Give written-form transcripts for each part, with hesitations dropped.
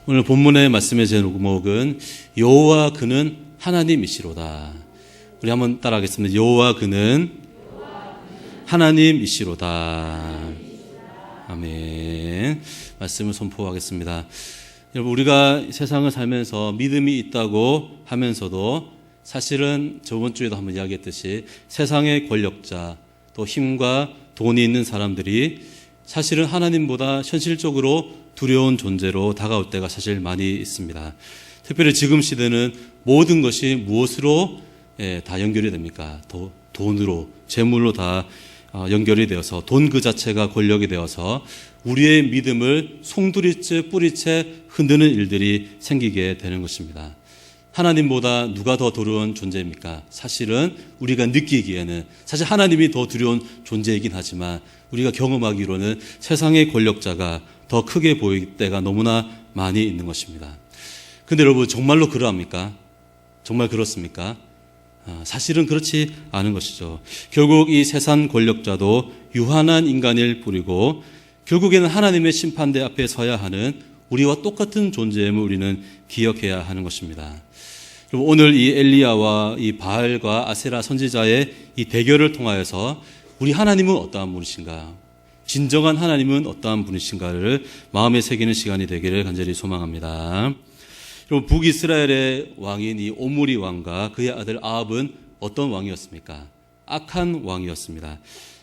오늘 본문의 말씀의 제목은 여호와 그는 하나님이시로다. 우리 한번 따라하겠습니다. 여호와 그는 하나님이시로다. 아멘. 말씀을 선포하겠습니다. 여러분, 우리가 세상을 살면서 믿음이 있다고 하면서도 사실은 저번 주에도 한번 이야기했듯이 세상의 권력자, 또 힘과 돈이 있는 사람들이 사실은 하나님보다 현실적으로 두려운 존재로 다가올 때가 사실 많이 있습니다. 특별히 지금 시대는 모든 것이 무엇으로 다 연결이 됩니까? 돈으로, 재물로 다 연결이 되어서 돈 그 자체가 권력이 되어서 우리의 믿음을 송두리째 뿌리채 흔드는 일들이 생기게 되는 것입니다. 하나님보다 누가 더 두려운 존재입니까? 사실은 우리가 느끼기에는 사실 하나님이 더 두려운 존재이긴 하지만 우리가 경험하기로는 세상의 권력자가 더 크게 보일 때가 너무나 많이 있는 것입니다. 근데 여러분, 정말로 그러합니까? 정말 그렇습니까? 사실은 그렇지 않은 것이죠. 결국 이 세상 권력자도 유한한 인간일 뿐이고 결국에는 하나님의 심판대 앞에 서야 하는 우리와 똑같은 존재임을 우리는 기억해야 하는 것입니다. 오늘 이 엘리야와 이 바알과 아세라 선지자의 이 대결을 통하여서 우리 하나님은 어떠한 분이신가, 진정한 하나님은 어떠한 분이신가를 마음에 새기는 시간이 되기를 간절히 소망합니다. 여러분, 북이스라엘의 왕인 이 오므리 왕과 그의 아들 아합은 어떤 왕이었습니까? 악한 왕이었습니다.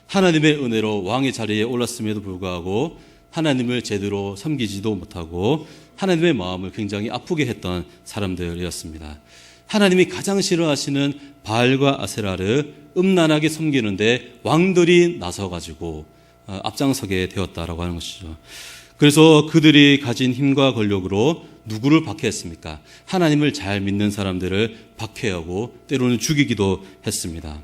하나님의 은혜로 왕의 자리에 올랐음에도 불구하고 하나님을 제대로 섬기지도 못하고 하나님의 마음을 굉장히 아프게 했던 사람들이었습니다. 하나님이 가장 싫어하시는 바알과 아세라를 음란하게 섬기는데 왕들이 나서가지고 앞장서게 되었다라고 하는 것이죠. 그래서 그들이 가진 힘과 권력으로 누구를 박해했습니까? 하나님을 잘 믿는 사람들을 박해하고 때로는 죽이기도 했습니다.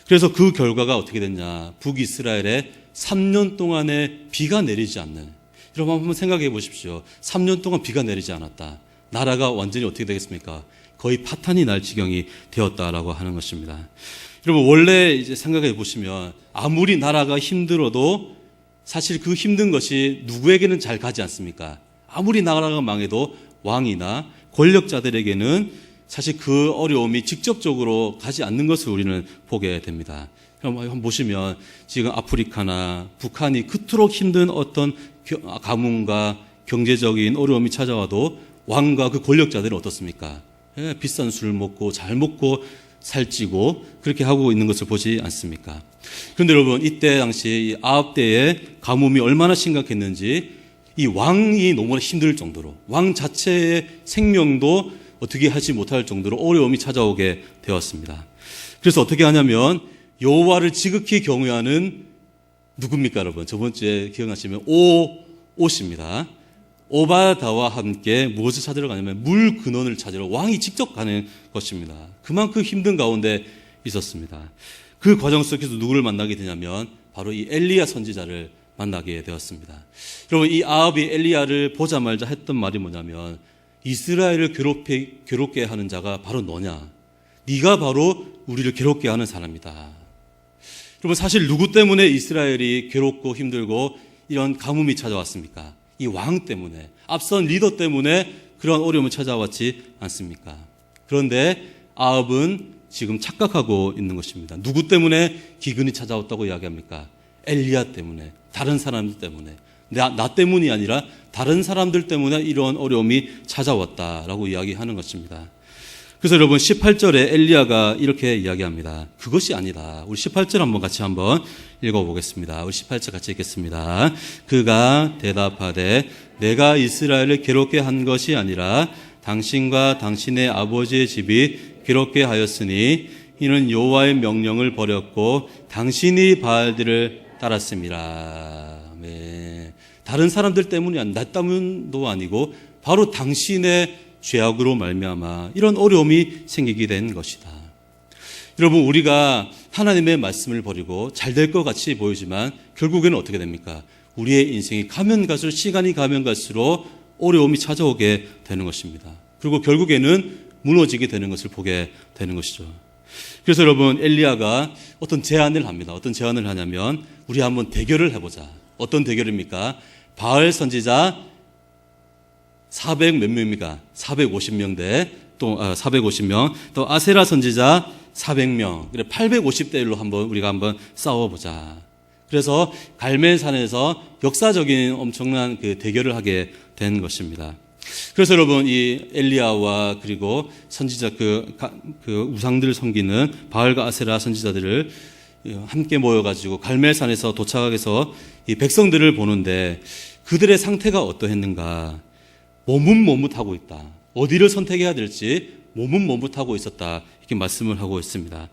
그래서 그 결과가 어떻게 됐냐? 북이스라엘에 3년 동안에 비가 내리지 않는, 여러분 한번 생각해 보십시오. 3년 동안 비가 내리지 않았다. 나라가 완전히 어떻게 되겠습니까? 거의 파탄이 날 지경이 되었다라고 하는 것입니다. 여러분, 원래 이제 생각해 보시면 아무리 나라가 힘들어도 사실 그 힘든 것이 누구에게는 잘 가지 않습니까? 아무리 나라가 망해도 왕이나 권력자들에게는 사실 그 어려움이 직접적으로 가지 않는 것을 우리는 보게 됩니다. 한번 보시면 지금 아프리카나 북한이 그토록 힘든 어떤 가뭄과 경제적인 어려움이 찾아와도 왕과 그 권력자들은 어떻습니까? 비싼 술 먹고 잘 먹고 살찌고 그렇게 하고 있는 것을 보지 않습니까? 그런데 여러분, 이때 당시 아합 때의 가뭄이 얼마나 심각했는지 이 왕이 너무나 힘들 정도로, 왕 자체의 생명도 어떻게 하지 못할 정도로 어려움이 찾아오게 되었습니다. 그래서 어떻게 하냐면 여호와를 지극히 경외하는 누굽니까, 여러분? 저번 주에 기억나시면 옷입니다. 오바다와 함께 무엇을 찾으러 가냐면 물 근원을 찾으러 왕이 직접 가는 것입니다. 그만큼 힘든 가운데 있었습니다. 그 과정 속에서 누구를 만나게 되냐면 바로 이 엘리야 선지자를 만나게 되었습니다. 여러분, 이 아합이 엘리야를 보자마자 했던 말이 뭐냐면 이스라엘을 괴롭게 하는 자가 바로 너냐? 네가 바로 우리를 괴롭게 하는 사람이다. 여러분, 사실 누구 때문에 이스라엘이 괴롭고 힘들고 이런 가뭄이 찾아왔습니까? 이 왕 때문에, 앞선 리더 때문에 그런 어려움을 찾아왔지 않습니까? 그런데 아합은 지금 착각하고 있는 것입니다. 누구 때문에 기근이 찾아왔다고 이야기합니까? 엘리야 때문에, 다른 사람들 때문에, 나 때문이 아니라 다른 사람들 때문에 이런 어려움이 찾아왔다라고 이야기하는 것입니다. 그래서 여러분, 18절에 엘리야가 이렇게 이야기합니다. 그것이 아니다. 우리 18절 한번 읽어보겠습니다. 우리 18절 같이 읽겠습니다. 그가 대답하되 내가 이스라엘을 괴롭게 한 것이 아니라 당신과 당신의 아버지의 집이 괴롭게 하였으니 이는 여호와의 명령을 버렸고 당신이 바알들을 따랐습니다. 네. 다른 사람들 때문이 아니라 나 때문도 아니고 바로 당신의 죄악으로 말미암아 이런 어려움이 생기게 된 것이다. 여러분, 우리가 하나님의 말씀을 버리고 잘 될 것 같이 보이지만 결국에는 어떻게 됩니까? 우리의 인생이 시간이 가면 갈수록 어려움이 찾아오게 되는 것입니다. 그리고 결국에는 무너지게 되는 것을 보게 되는 것이죠. 그래서 여러분, 엘리야가 어떤 제안을 합니다. 어떤 제안을 하냐면 우리 한번 대결을 해보자. 어떤 대결입니까? 바알 선지자 400 몇 명입니까? 450명 또 450명, 또 아세라 선지자 400명. 그래 850대 1로 우리가 한번 싸워보자. 그래서 갈멜산에서 역사적인 엄청난 그 대결을 하게 된 것입니다. 그래서 여러분 이 엘리야와 그리고 선지자 그 우상들 섬기는 바알과 아세라 선지자들을 함께 모여가지고 갈멜산에서 도착해서 이 백성들을 보는데 그들의 상태가 어떠했는가? 머뭇머뭇하고 있다. 어디를 선택해야 될지 머뭇머뭇하고 있었다. 이렇게 말씀을 하고 있습니다.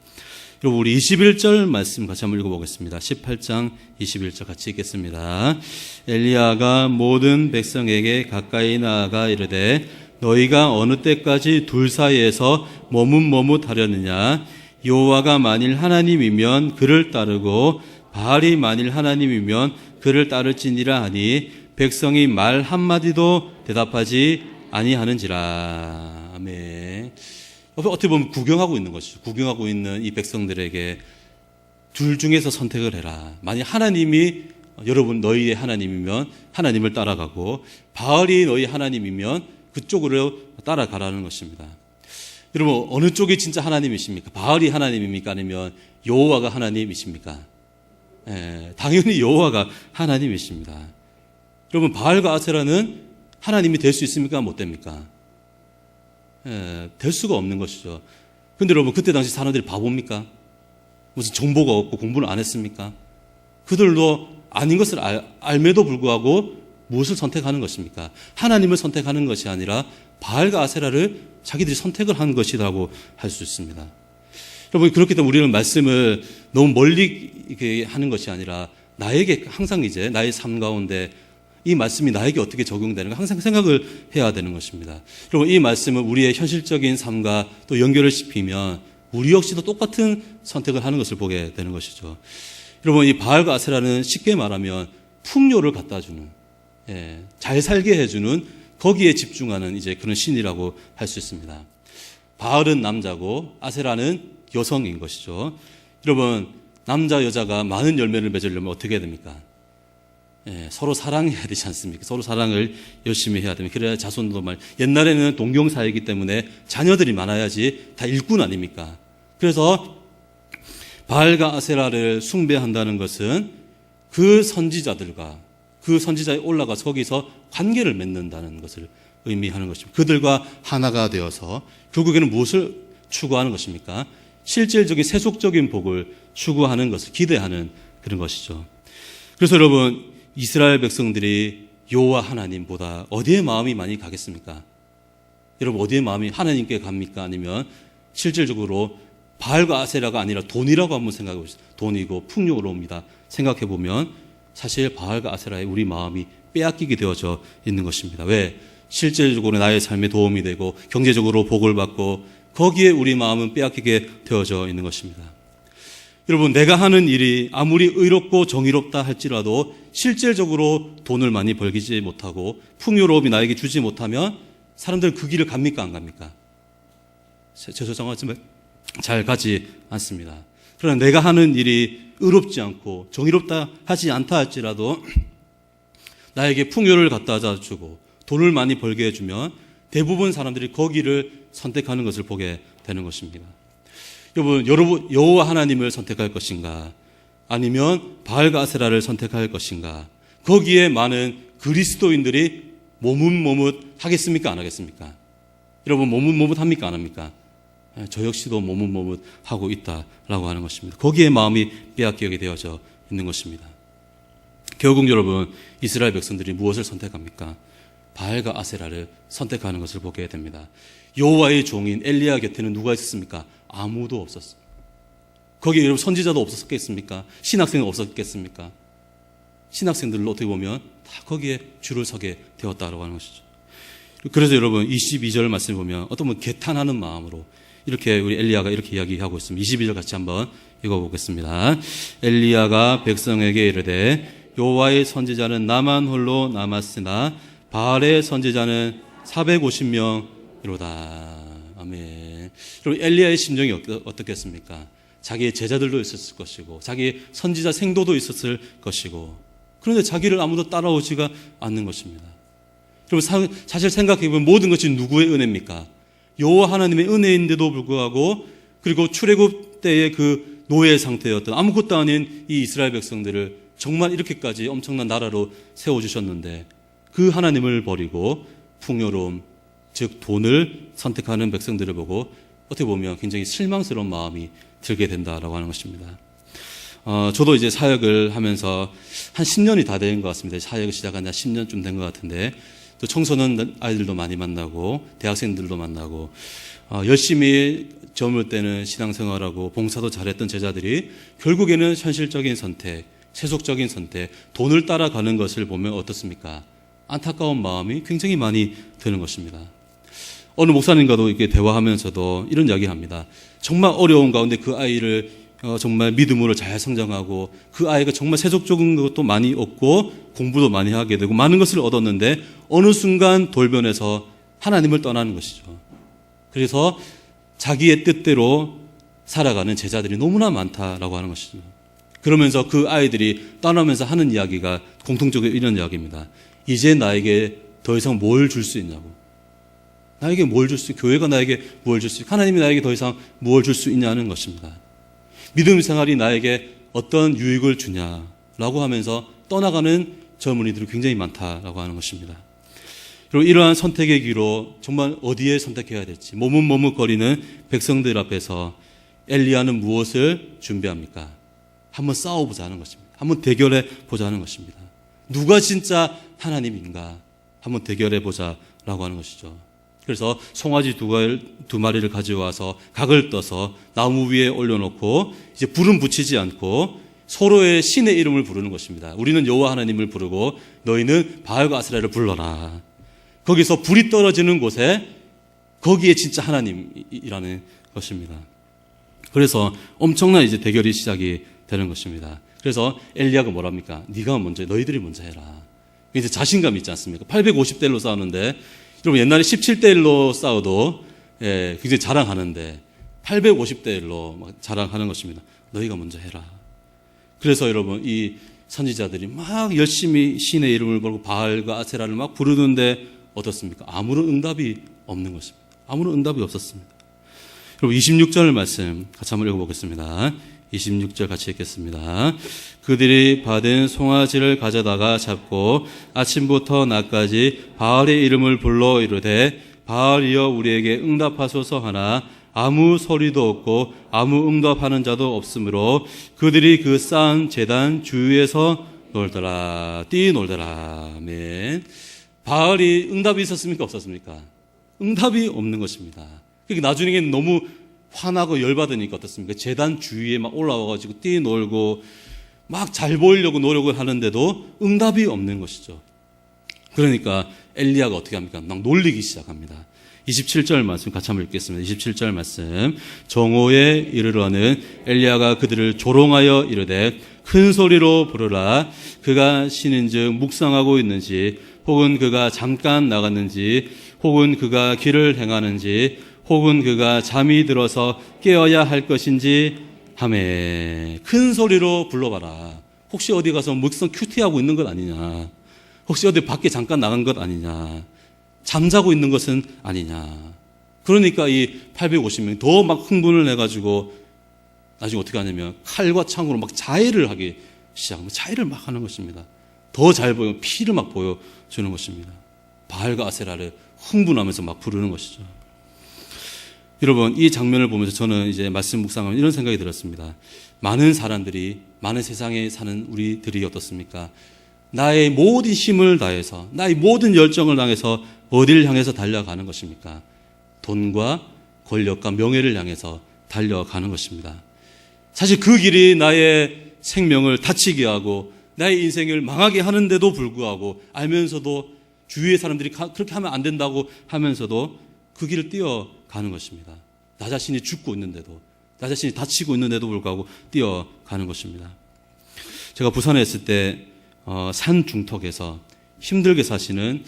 여러분 우리 21절 말씀 같이 한번 읽어보겠습니다. 18장 21절 같이 읽겠습니다. 엘리야가 모든 백성에게 가까이 나아가 이르되 너희가 어느 때까지 둘 사이에서 머뭇머뭇하려느냐? 여호와가 만일 하나님이면 그를 따르고 바알이 만일 하나님이면 그를 따를지니라 하니 백성이 말 한마디도 대답하지 아니하는지라. 아멘. 어떻게 보면 구경하고 있는 것이죠. 구경하고 있는 이 백성들에게 둘 중에서 선택을 해라. 만약 하나님이 여러분 너희의 하나님이면 하나님을 따라가고 바알이 너희 하나님이면 그쪽으로 따라가라는 것입니다. 여러분 어느 쪽이 진짜 하나님이십니까? 바알이 하나님입니까? 아니면 여호와가 하나님이십니까? 당연히 여호와가 하나님이십니다. 여러분 바알과 아세라는 하나님이 될 수 있습니까? 못 됩니까? 될 수가 없는 것이죠. 그런데 여러분 그때 당시 사람들이 바보입니까? 무슨 정보가 없고 공부를 안 했습니까? 그들도 아닌 것을 알매도 불구하고 무엇을 선택하는 것입니까? 하나님을 선택하는 것이 아니라 바알과 아세라를 자기들이 선택을 한 것이라고 할 수 있습니다. 여러분 그렇기 때문에 우리는 말씀을 너무 멀리 하는 것이 아니라 나에게 항상 이제 나의 삶 가운데 이 말씀이 나에게 어떻게 적용되는가 항상 생각을 해야 되는 것입니다. 여러분 이 말씀을 우리의 현실적인 삶과 또 연결을 시키면 우리 역시도 똑같은 선택을 하는 것을 보게 되는 것이죠. 여러분 이 바알과 아세라는 쉽게 말하면 풍요를 갖다 주는, 잘 살게 해주는 거기에 집중하는 이제 그런 신이라고 할 수 있습니다. 바알은 남자고 아세라는 여성인 것이죠. 여러분 남자 여자가 많은 열매를 맺으려면 어떻게 해야 됩니까? 서로 사랑해야 되지 않습니까? 서로 사랑을 열심히 해야 됩니다. 그래야 자손도 옛날에는 동경사회이기 때문에 자녀들이 많아야지 다 일꾼 아닙니까? 그래서 바알과 아세라를 숭배한다는 것은 그 선지자들과 그 선지자에 올라가서 거기서 관계를 맺는다는 것을 의미하는 것입니다. 그들과 하나가 되어서 결국에는 무엇을 추구하는 것입니까? 실질적인 세속적인 복을 추구하는 것을 기대하는 그런 것이죠. 그래서 여러분 이스라엘 백성들이 여호와 하나님보다 어디에 마음이 많이 가겠습니까? 여러분 어디에 마음이 하나님께 갑니까? 아니면 실질적으로 바알과 아세라가 아니라 돈이라고 한번 생각해 보세요. 돈이고 풍요로 옵니다. 생각해 보면 사실 바알과 아세라에 우리 마음이 빼앗기게 되어져 있는 것입니다. 왜? 실질적으로 나의 삶에 도움이 되고 경제적으로 복을 받고 거기에 우리 마음은 빼앗기게 되어져 있는 것입니다. 여러분 내가 하는 일이 아무리 의롭고 정의롭다 할지라도 실질적으로 돈을 많이 벌기지 못하고 풍요로움이 나에게 주지 못하면 사람들은 그 길을 갑니까 안 갑니까? 죄송하지만 잘 가지 않습니다. 그러나 내가 하는 일이 의롭지 않고 정의롭다 하지 않다 할지라도 나에게 풍요를 갖다 주고 돈을 많이 벌게 해주면 대부분 사람들이 거기를 선택하는 것을 보게 되는 것입니다. 여러분 여호와 하나님을 선택할 것인가 아니면 바알과 아세라를 선택할 것인가? 거기에 많은 그리스도인들이 머뭇머뭇 하겠습니까 안 하겠습니까? 여러분 머뭇머뭇 합니까 안 합니까? 저 역시도 머뭇머뭇 하고 있다라고 하는 것입니다. 거기에 마음이 빼앗기게 되어져 있는 것입니다. 결국 여러분 이스라엘 백성들이 무엇을 선택합니까? 바알과 아세라를 선택하는 것을 보게 됩니다. 여호와의 종인 엘리야 곁에는 누가 있었습니까? 아무도 없었어요. 거기에 여러분 선지자도 없었겠습니까? 신학생은 없었겠습니까? 신학생들로 어떻게 보면 다 거기에 줄을 서게 되었다고 하는 것이죠. 그래서 여러분 22절 말씀을 보면 어떤 분 개탄하는 마음으로 이렇게 우리 엘리야가 이렇게 이야기하고 있습니다. 22절 같이 한번 읽어보겠습니다. 엘리야가 백성에게 이르되 여호와의 선지자는 나만 홀로 남았으나 바알의 선지자는 450명이로다. 아멘. 여러분 엘리야의 심정이 어떻겠습니까? 자기의 제자들도 있었을 것이고 자기의 선지자 생도도 있었을 것이고 그런데 자기를 아무도 따라오지가 않는 것입니다. 그럼 사실 생각해보면 모든 것이 누구의 은혜입니까? 여호와 하나님의 은혜인데도 불구하고, 그리고 출애굽 때의 그 노예 상태였던 아무것도 아닌 이 이스라엘 백성들을 정말 이렇게까지 엄청난 나라로 세워주셨는데 그 하나님을 버리고 풍요로움, 즉 돈을 선택하는 백성들을 보고 어떻게 보면 굉장히 실망스러운 마음이 들게 된다라고 하는 것입니다. 저도 이제 사역을 하면서 한 10년이 다 된 것 같습니다. 사역을 시작한 지 10년쯤 된 것 같은데, 또 청소년 아이들도 많이 만나고 대학생들도 만나고, 열심히 젊을 때는 신앙생활하고 봉사도 잘했던 제자들이 결국에는 현실적인 선택, 세속적인 선택, 돈을 따라가는 것을 보면 어떻습니까? 안타까운 마음이 굉장히 많이 드는 것입니다. 어느 목사님과도 이렇게 대화하면서도 이런 이야기합니다. 정말 어려운 가운데 그 아이를 정말 믿음으로 잘 성장하고, 그 아이가 정말 세속적인 것도 많이 얻고 공부도 많이 하게 되고 많은 것을 얻었는데 어느 순간 돌변해서 하나님을 떠나는 것이죠. 그래서 자기의 뜻대로 살아가는 제자들이 너무나 많다라고 하는 것이죠. 그러면서 그 아이들이 떠나면서 하는 이야기가 공통적으로 이런 이야기입니다. 이제 나에게 더 이상 뭘 줄 수 있냐고. 나에게 뭘 줄 수, 교회가 나에게 뭘 줄 수, 하나님이 나에게 더 이상 뭘 줄 수 있냐는 것입니다. 믿음 생활이 나에게 어떤 유익을 주냐라고 하면서 떠나가는 젊은이들이 굉장히 많다라고 하는 것입니다. 그리고 이러한 선택의 기로 정말 어디에 선택해야 될지 머뭇머뭇거리는 백성들 앞에서 엘리야는 무엇을 준비합니까? 한번 싸워보자는 것입니다. 한번 대결해 보자는 것입니다. 누가 진짜 하나님인가 한번 대결해 보자라고 하는 것이죠. 그래서 송아지 두 마리를 가져와서 각을 떠서 나무 위에 올려놓고 이제 불은 붙이지 않고 서로의 신의 이름을 부르는 것입니다. 우리는 여호와 하나님을 부르고 너희는 바알과 아스라를 불러라. 거기서 불이 떨어지는 곳에 거기에 진짜 하나님이라는 것입니다. 그래서 엄청난 이제 대결이 시작이 되는 것입니다. 그래서 엘리야가 뭐랍니까? 네가 먼저, 너희들이 먼저 해라. 이제 자신감 있지 않습니까? 850대 1로 싸우는데, 여러분 옛날에 17대 1로 싸워도 굉장히 자랑하는데 850대 1로 막 자랑하는 것입니다. 너희가 먼저 해라. 그래서 여러분 이 선지자들이 막 열심히 신의 이름을 걸고 바알과 아세라를 막 부르는데 어떻습니까? 아무런 응답이 없는 것입니다. 아무런 응답이 없었습니다. 여러분 26절 말씀 같이 한번 읽어보겠습니다. 26절 같이 읽겠습니다. 그들이 받은 송아지를 가져다가 잡고 아침부터 낮까지 바알의 이름을 불러 이르되 바알이여 우리에게 응답하소서 하나 아무 소리도 없고 아무 응답하는 자도 없으므로 그들이 그 쌓은 제단 주위에서 놀더라. 뛰놀더라. 아멘. 바알이 응답이 있었습니까? 없었습니까? 응답이 없는 것입니다. 그러니까 나중에는 너무 화나고 열받으니까 어떻습니까? 제단 주위에 막 올라와가지고 뛰놀고 막 잘 보이려고 노력을 하는데도 응답이 없는 것이죠. 그러니까 엘리야가 어떻게 합니까? 막 놀리기 시작합니다. 27절 말씀 같이 한번 읽겠습니다. 27절 말씀. 정오에 이르러는 엘리야가 그들을 조롱하여 이르되 큰 소리로 부르라. 그가 쉬는즉 묵상하고 있는지, 혹은 그가 잠깐 나갔는지, 혹은 그가 길을 행하는지, 혹은 그가 잠이 들어서 깨어야 할 것인지 하매 큰 소리로 불러봐라. 혹시 어디 가서 묵상 큐티하고 있는 것 아니냐? 혹시 어디 밖에 잠깐 나간 것 아니냐? 잠자고 있는 것은 아니냐? 그러니까 이 850명이 더 막 흥분을 해가지고 나중에 어떻게 하냐면 칼과 창으로 막 자해를 하기 시작합니다. 자해를 막 하는 것입니다. 더 잘 보여 피를 막 보여주는 것입니다. 바알과 아세라를 흥분하면서 막 부르는 것이죠. 여러분 이 장면을 보면서 저는 이제 말씀 묵상하면 이런 생각이 들었습니다. 많은 사람들이, 많은 세상에 사는 우리들이 어떻습니까? 나의 모든 힘을 다해서, 나의 모든 열정을 당해서 어디를 향해서 달려가는 것입니까? 돈과 권력과 명예를 향해서 달려가는 것입니다. 사실 그 길이 나의 생명을 다치게 하고 나의 인생을 망하게 하는데도 불구하고 알면서도 주위의 사람들이 그렇게 하면 안 된다고 하면서도 그 길을 뛰어가는 것입니다. 나 자신이 죽고 있는데도, 나 자신이 다치고 있는데도 불구하고 뛰어가는 것입니다. 제가 부산에 있을 때 산 중턱에서 힘들게 사시는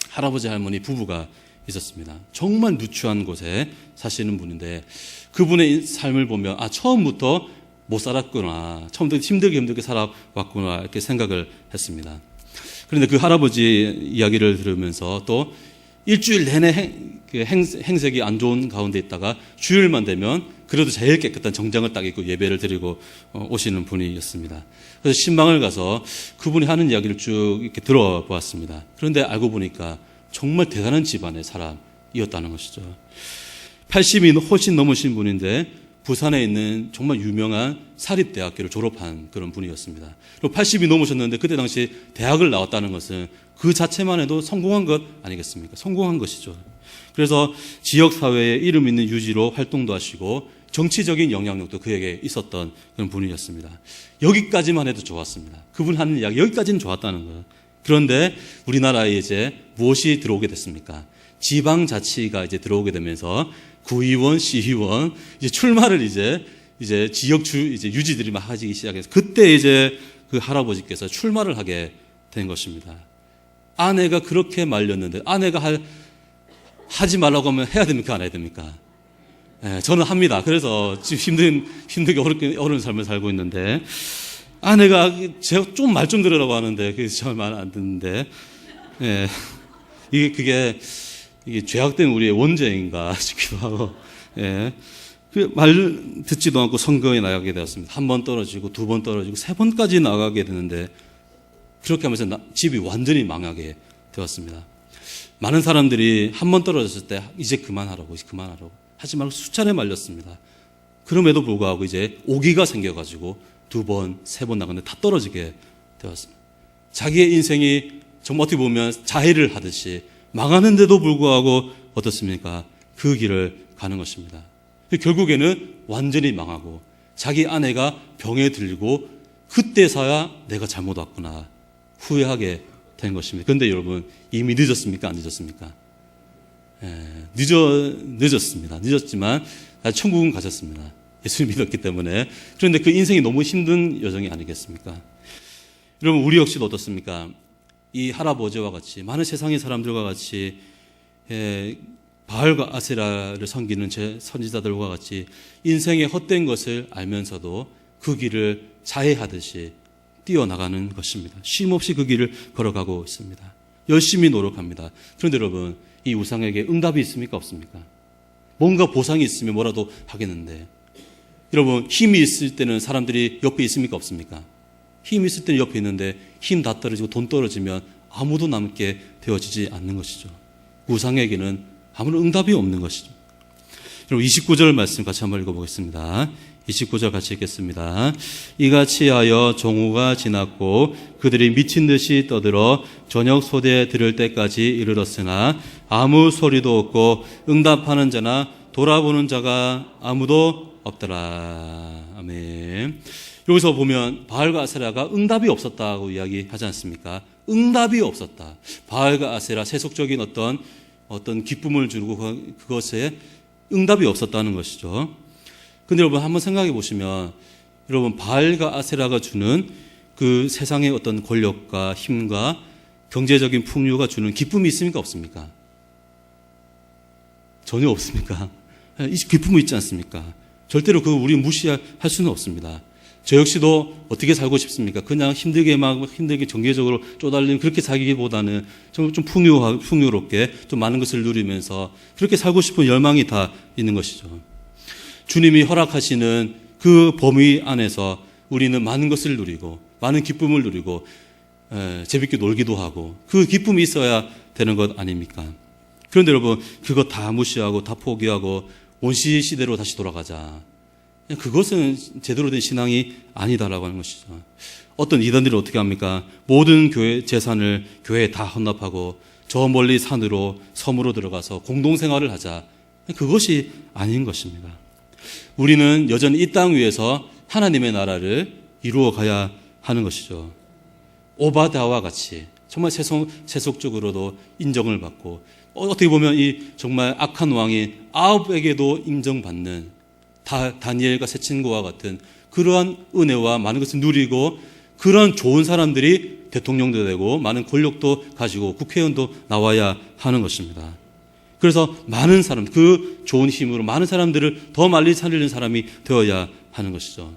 할아버지 할머니 부부가 있었습니다. 정말 누추한 곳에 사시는 분인데 그분의 삶을 보면 처음부터 못 살았구나, 처음부터 힘들게 살아왔구나 이렇게 생각을 했습니다. 그런데 그 할아버지 이야기를 들으면서 또 일주일 내내 행색이 안 좋은 가운데 있다가 주일만 되면 그래도 제일 깨끗한 정장을 딱 입고 예배를 드리고 오시는 분이었습니다. 그래서 신방을 가서 그분이 하는 이야기를 쭉 이렇게 들어보았습니다. 그런데 알고 보니까 정말 대단한 집안의 사람이었다는 것이죠. 80이 훨씬 넘으신 분인데 부산에 있는 정말 유명한 사립대학교를 졸업한 그런 분이었습니다. 그리고 80이 넘으셨는데 그때 당시 대학을 나왔다는 것은 그 자체만 해도 성공한 것 아니겠습니까? 성공한 것이죠. 그래서 지역사회에 이름 있는 유지로 활동도 하시고 정치적인 영향력도 그에게 있었던 그런 분이었습니다. 여기까지만 해도 좋았습니다. 그분 하는 이야기 여기까지는 좋았다는 거예요. 그런데 우리나라에 이제 무엇이 들어오게 됐습니까? 지방자치가 이제 들어오게 되면서 구의원, 시의원 이제 출마를 이제 지역 이제 유지들이 막 하기 시작해서 그때 이제 그 할아버지께서 출마를 하게 된 것입니다. 아내가 그렇게 말렸는데 아내가 하지 말라고 하면 해야 됩니까? 안 해야 됩니까? 네, 저는 합니다. 그래서 지금 힘들게 어려운 삶을 살고 있는데 아내가 제가 좀 말 좀 들으라고 하는데 그게 저 말 안 듣는데 네, 이게 죄악된 우리의 원죄인가 싶기도 하고, 예. 말 듣지도 않고 선거에 나가게 되었습니다. 한 번 떨어지고, 두 번 떨어지고, 세 번까지 나가게 되는데, 그렇게 하면서 집이 완전히 망하게 되었습니다. 많은 사람들이 한 번 떨어졌을 때, 이제 그만하라고. 하지 말고 수차례 말렸습니다. 그럼에도 불구하고 이제 오기가 생겨가지고, 두 번, 세 번 나갔는데 다 떨어지게 되었습니다. 자기의 인생이 정말 어떻게 보면 자해를 하듯이, 망하는데도 불구하고 어떻습니까? 그 길을 가는 것입니다. 결국에는 완전히 망하고 자기 아내가 병에 들고 그때서야 내가 잘못 왔구나 후회하게 된 것입니다. 그런데 여러분 이미 늦었습니까? 안 늦었습니까? 늦었습니다. 늦었지만 천국은 가셨습니다. 예수를 믿었기 때문에. 그런데 그 인생이 너무 힘든 여정이 아니겠습니까? 여러분 우리 역시도 어떻습니까? 이 할아버지와 같이 많은 세상의 사람들과 같이 바알과 아세라를 섬기는 선지자들과 같이 인생의 헛된 것을 알면서도 그 길을 자해하듯이 뛰어나가는 것입니다. 쉼없이 그 길을 걸어가고 있습니다. 열심히 노력합니다. 그런데 여러분 이 우상에게 응답이 있습니까? 없습니까? 뭔가 보상이 있으면 뭐라도 하겠는데 여러분 힘이 있을 때는 사람들이 옆에 있습니까? 없습니까? 힘이 있을 때는 옆에 있는데 힘 다 떨어지고 돈 떨어지면 아무도 남게 되어지지 않는 것이죠. 우상에게는 아무런 응답이 없는 것이죠. 여러분 29절 말씀 같이 한번 읽어보겠습니다. 29절 같이 읽겠습니다. 이같이 하여 정오가 지났고 그들이 미친 듯이 떠들어 저녁 소대에 들을 때까지 이르렀으나 아무 소리도 없고 응답하는 자나 돌아보는 자가 아무도 없더라. 아멘. 여기서 보면 바알과 아세라가 응답이 없었다고 이야기하지 않습니까? 응답이 없었다. 바알과 아세라 세속적인 어떤 기쁨을 주고 그것에 응답이 없었다는 것이죠. 근데 여러분 한번 생각해 보시면 여러분 바알과 아세라가 주는 그 세상의 어떤 권력과 힘과 경제적인 풍요가 주는 기쁨이 있습니까? 없습니까? 전혀 없습니까? 이 기쁨이 있지 않습니까? 절대로 우리 무시할 수는 없습니다. 저 역시도 어떻게 살고 싶습니까? 그냥 힘들게 경제적으로 쪼달리는 그렇게 살기보다는 좀 풍요롭게 좀 많은 것을 누리면서 그렇게 살고 싶은 열망이 다 있는 것이죠. 주님이 허락하시는 그 범위 안에서 우리는 많은 것을 누리고 많은 기쁨을 누리고 재밌게 놀기도 하고 그 기쁨이 있어야 되는 것 아닙니까? 그런데 여러분 그거 다 무시하고 다 포기하고 원시 시대로 다시 돌아가자. 그것은 제대로 된 신앙이 아니다라고 하는 것이죠. 어떤 이단들이 어떻게 합니까? 모든 교회 재산을 교회에 다 헌납하고 저 멀리 산으로 섬으로 들어가서 공동생활을 하자. 그것이 아닌 것입니다. 우리는 여전히 이 땅 위에서 하나님의 나라를 이루어 가야 하는 것이죠. 오바다와 같이 정말 세속적으로도 인정을 받고 어떻게 보면 이 정말 악한 왕이 아합에게도 인정받는 다니엘과 세 친구와 같은 그러한 은혜와 많은 것을 누리고 그런 좋은 사람들이 대통령도 되고 많은 권력도 가지고 국회의원도 나와야 하는 것입니다. 그래서 많은 사람, 그 좋은 힘으로 많은 사람들을 더 많이 살리는 사람이 되어야 하는 것이죠.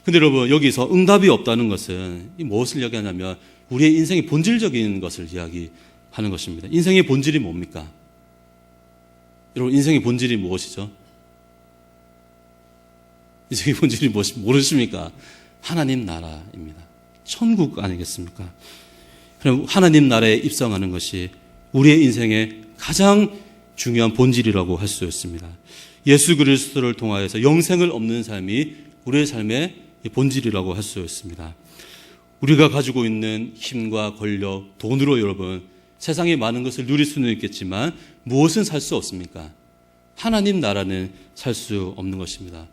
근데 여러분 여기서 응답이 없다는 것은 무엇을 이야기하냐면 우리의 인생의 본질적인 것을 이야기하는 것입니다. 인생의 본질이 뭡니까? 여러분, 인생의 본질이 무엇이죠? 인생의 본질이 무엇인지 모르십니까? 하나님 나라입니다. 천국 아니겠습니까? 그럼 하나님 나라에 입성하는 것이 우리의 인생의 가장 중요한 본질이라고 할 수 있습니다. 예수 그리스도를 통하여서 영생을 얻는 삶이 우리의 삶의 본질이라고 할 수 있습니다. 우리가 가지고 있는 힘과 권력, 돈으로 여러분 세상의 많은 것을 누릴 수는 있겠지만 무엇은 살 수 없습니까? 하나님 나라는 살 수 없는 것입니다.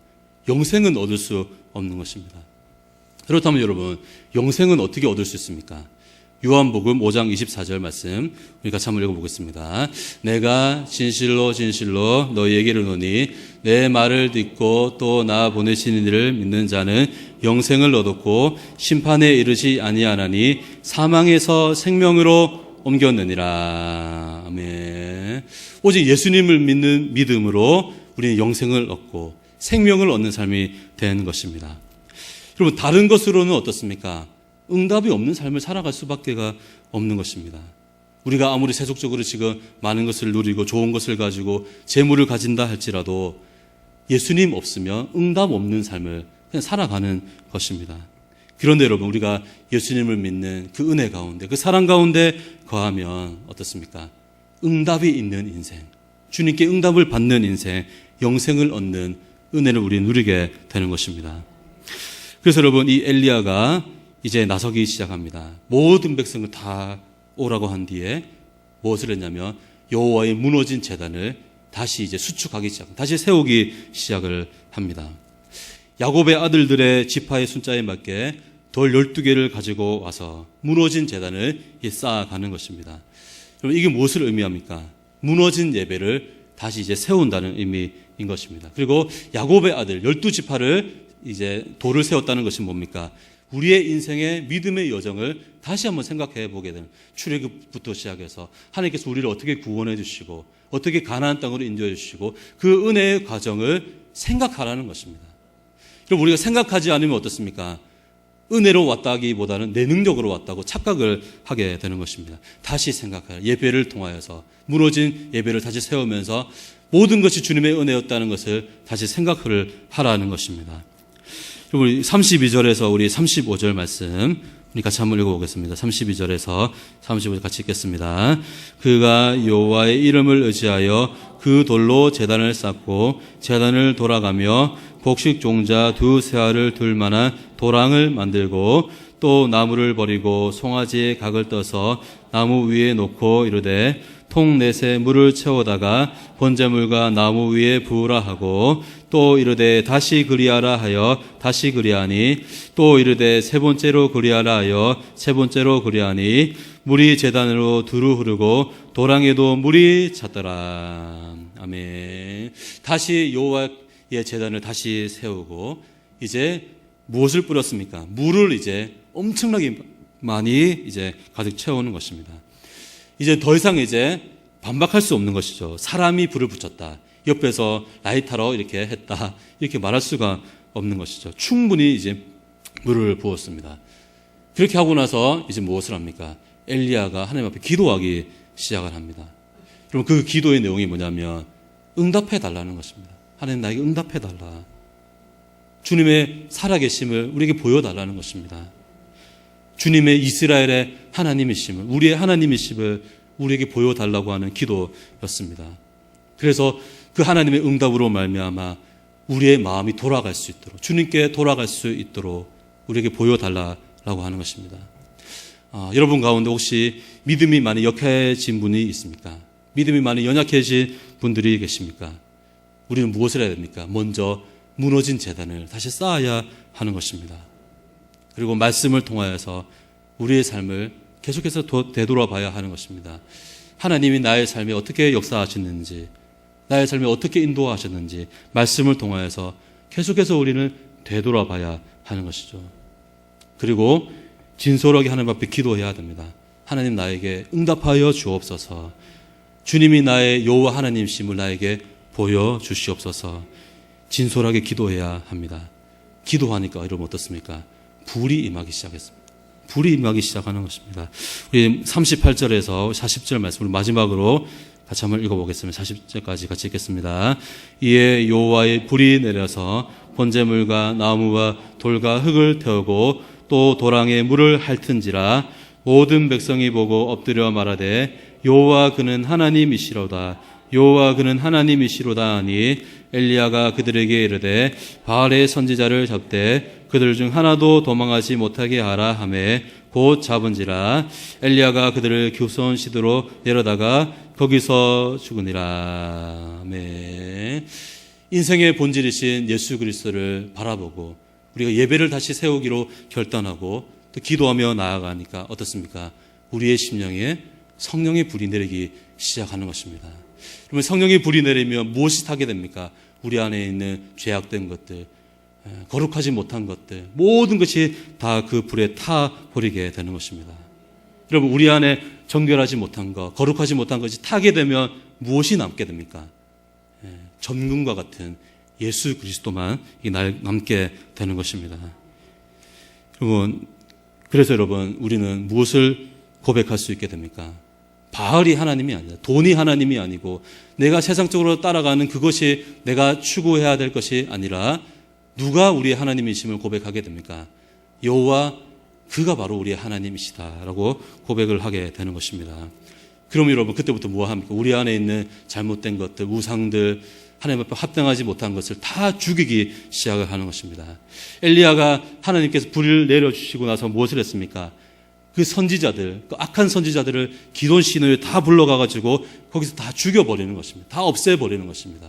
영생은 얻을 수 없는 것입니다. 그렇다면 여러분, 영생은 어떻게 얻을 수 있습니까? 요한복음 5장 24절 말씀 우리 같이 한번 읽어보겠습니다. 내가 진실로 진실로 너희에게 이르노니 내 말을 듣고 또 나 보내신 이를 믿는 자는 영생을 얻었고 심판에 이르지 아니하나니 사망에서 생명으로 옮겼느니라. 아멘. 오직 예수님을 믿는 믿음으로 우리는 영생을 얻고 생명을 얻는 삶이 되는 것입니다. 여러분, 다른 것으로는 어떻습니까? 응답이 없는 삶을 살아갈 수밖에 없는 것입니다. 우리가 아무리 세속적으로 지금 많은 것을 누리고 좋은 것을 가지고 재물을 가진다 할지라도 예수님 없으면 응답 없는 삶을 그냥 살아가는 것입니다. 그런데 여러분, 우리가 예수님을 믿는 그 은혜 가운데, 그 사랑 가운데 거하면 어떻습니까? 응답이 있는 인생, 주님께 응답을 받는 인생, 영생을 얻는 은혜를 우리 누리게 되는 것입니다. 그래서 여러분, 이 엘리야가 이제 나서기 시작합니다. 모든 백성을 다 오라고 한 뒤에 무엇을 했냐면 여호와의 무너진 제단을 다시 이제 수축하기 시작, 다시 세우기 시작을 합니다. 야곱의 아들들의 지파의 숫자에 맞게 돌 12개를 가지고 와서 무너진 제단을 쌓아가는 것입니다. 그럼 이게 무엇을 의미합니까? 무너진 예배를 다시 이제 세운다는 의미인 것입니다. 그리고 야곱의 아들 12지파를 이제 돌을 세웠다는 것이 뭡니까? 우리의 인생의 믿음의 여정을 다시 한번 생각해 보게 되는, 출애굽부터 시작해서 하나님께서 우리를 어떻게 구원해 주시고 어떻게 가나안 땅으로 인도해 주시고 그 은혜의 과정을 생각하라는 것입니다. 그럼 우리가 생각하지 않으면 어떻습니까? 은혜로 왔다기보다는 내 능력으로 왔다고 착각을 하게 되는 것입니다. 다시 생각하라. 예배를 통하여서 무너진 예배를 다시 세우면서 모든 것이 주님의 은혜였다는 것을 다시 생각을 하라는 것입니다. 우리 32절에서 우리 35절 말씀 우리 같이 한번 읽어보겠습니다. 32절에서 35절 같이 읽겠습니다. 그가 여호와의 이름을 의지하여 그 돌로 제단을 쌓고 제단을 돌아가며 곡식 종자 두세 알을 둘 만한 도랑을 만들고 또 나무를 버리고 송아지의 각을 떠서 나무 위에 놓고 이르되 통 넷에 물을 채우다가 번제물과 나무 위에 부으라 하고 또 이르되 다시 그리하라 하여 다시 그리하니 또 이르되 세 번째로 그리하라 하여 세 번째로 그리하니 물이 제단으로 두루 흐르고 도랑에도 물이 찼더라. 아멘. 다시 여호와의 제단을 다시 세우고 이제 무엇을 뿌렸습니까? 물을 이제 엄청나게 많이 이제 가득 채우는 것입니다. 이제 더 이상 이제 반박할 수 없는 것이죠. 사람이 불을 붙였다, 옆에서 라이터로 이렇게 했다, 이렇게 말할 수가 없는 것이죠. 충분히 이제 물을 부었습니다. 그렇게 하고 나서 이제 무엇을 합니까? 엘리야가 하나님 앞에 기도하기 시작을 합니다. 그럼 그 기도의 내용이 뭐냐면 응답해 달라는 것입니다. 하나님, 나에게 응답해 달라. 주님의 살아계심을 우리에게 보여달라는 것입니다. 주님의 이스라엘의 하나님이심을, 우리의 하나님이심을 우리에게 보여달라고 하는 기도였습니다. 그래서 그 하나님의 응답으로 말미암아 우리의 마음이 돌아갈 수 있도록, 주님께 돌아갈 수 있도록 우리에게 보여달라고 하는 것입니다. 여러분 가운데 혹시 믿음이 많이 약해진 분이 있습니까? 믿음이 많이 연약해진 분들이 계십니까? 우리는 무엇을 해야 됩니까? 먼저 무너진 제단을 다시 쌓아야 하는 것입니다. 그리고 말씀을 통하여서 우리의 삶을 계속해서 되돌아봐야 하는 것입니다. 하나님이 나의 삶에 어떻게 역사하셨는지, 나의 삶에 어떻게 인도하셨는지 말씀을 통하여서 계속해서 우리는 되돌아봐야 하는 것이죠. 그리고 진솔하게 하나님 앞에 기도해야 됩니다. 하나님, 나에게 응답하여 주옵소서. 주님이 나의 여호와 하나님이심을 나에게 보여주시옵소서. 진솔하게 기도해야 합니다. 기도하니까 여러분 어떻습니까? 불이 임하기 시작했습니다. 불이 임하기 시작하는 것입니다. 우리 38절에서 40절 말씀을 마지막으로 같이 한번 읽어보겠습니다. 40절까지 같이 읽겠습니다. 이에 여호와의 불이 내려서 번제물과 나무와 돌과 흙을 태우고 또 도랑에 물을 핥은지라 모든 백성이 보고 엎드려 말하되 여호와 그는 하나님이시로다. 여호와 그는 하나님이시로다 하니 엘리야가 그들에게 이르되 바알의 선지자를 잡되 그들 중 하나도 도망하지 못하게 하라 하매 곧 잡은지라. 엘리야가 그들을 기브온 시드로 내려다가 거기서 죽으니라. 아멘. 인생의 본질이신 예수 그리스도를 바라보고 우리가 예배를 다시 세우기로 결단하고 또 기도하며 나아가니까 어떻습니까? 우리의 심령에 성령의 불이 내리기 시작하는 것입니다. 그러면 성령의 불이 내리면 무엇이 타게 됩니까? 우리 안에 있는 죄악된 것들, 거룩하지 못한 것들, 모든 것이 다 그 불에 타버리게 되는 것입니다. 여러분, 우리 안에 정결하지 못한 것, 거룩하지 못한 것이 타게 되면 무엇이 남게 됩니까? 전금과 같은 예수 그리스도만 남게 되는 것입니다. 여러분, 그래서 여러분, 우리는 무엇을 고백할 수 있게 됩니까? 바알이 하나님이 아니라, 돈이 하나님이 아니고, 내가 세상적으로 따라가는 그것이 내가 추구해야 될 것이 아니라, 누가 우리의 하나님이심을 고백하게 됩니까? 여호와, 그가 바로 우리의 하나님이시다라고 고백을 하게 되는 것입니다. 그럼 여러분, 그때부터 뭐 합니까? 우리 안에 있는 잘못된 것들, 우상들, 하나님 앞에 합당하지 못한 것을 다 죽이기 시작을 하는 것입니다. 엘리야가 하나님께서 불을 내려주시고 나서 무엇을 했습니까? 그 선지자들, 그 악한 선지자들을 기돈 시내에 다 불러가가지고 거기서 다 죽여버리는 것입니다. 다 없애버리는 것입니다.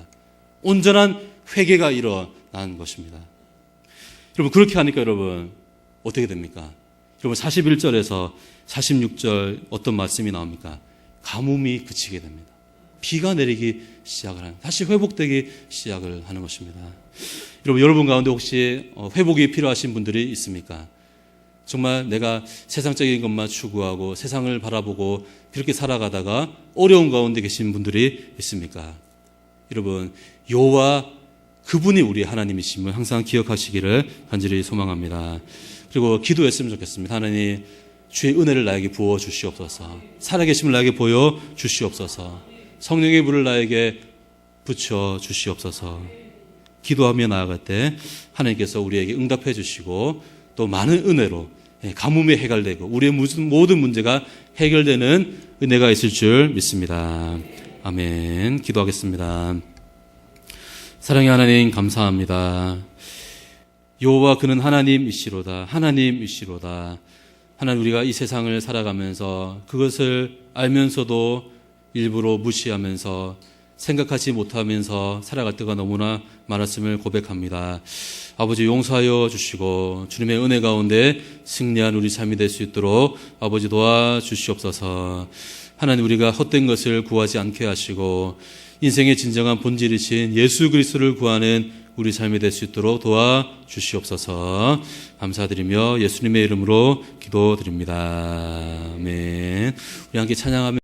온전한 회개가 일어나는 것입니다. 여러분, 그렇게 하니까 여러분, 어떻게 됩니까? 여러분, 41절에서 46절 어떤 말씀이 나옵니까? 가뭄이 그치게 됩니다. 비가 내리기 시작을 하는, 다시 회복되기 시작을 하는 것입니다. 여러분 가운데 혹시 회복이 필요하신 분들이 있습니까? 정말 내가 세상적인 것만 추구하고 세상을 바라보고 그렇게 살아가다가 어려운 가운데 계신 분들이 있습니까? 여러분, 여호와 그분이 우리 하나님이심을 항상 기억하시기를 간절히 소망합니다. 그리고 기도했으면 좋겠습니다. 하나님, 주의 은혜를 나에게 부어 주시옵소서. 살아계심을 나에게 보여 주시옵소서. 성령의 불을 나에게 붙여 주시옵소서. 기도하며 나아갈 때 하나님께서 우리에게 응답해 주시고 또 많은 은혜로 가뭄이 해결되고 우리의 모든 문제가 해결되는 은혜가 있을 줄 믿습니다. 아멘. 기도하겠습니다. 사랑의 하나님, 감사합니다. 여호와 그는 하나님이시로다. 하나님이시로다. 하나님, 우리가 이 세상을 살아가면서 그것을 알면서도 일부러 무시하면서 생각하지 못하면서 살아갈 때가 너무나 많았음을 고백합니다. 아버지, 용서하여 주시고 주님의 은혜 가운데 승리한 우리 삶이 될 수 있도록 아버지 도와주시옵소서. 하나님, 우리가 헛된 것을 구하지 않게 하시고 인생의 진정한 본질이신 예수 그리스도를 구하는 우리 삶이 될 수 있도록 도와주시옵소서. 감사드리며 예수님의 이름으로 기도드립니다. 아멘. 우리 함께 찬양하며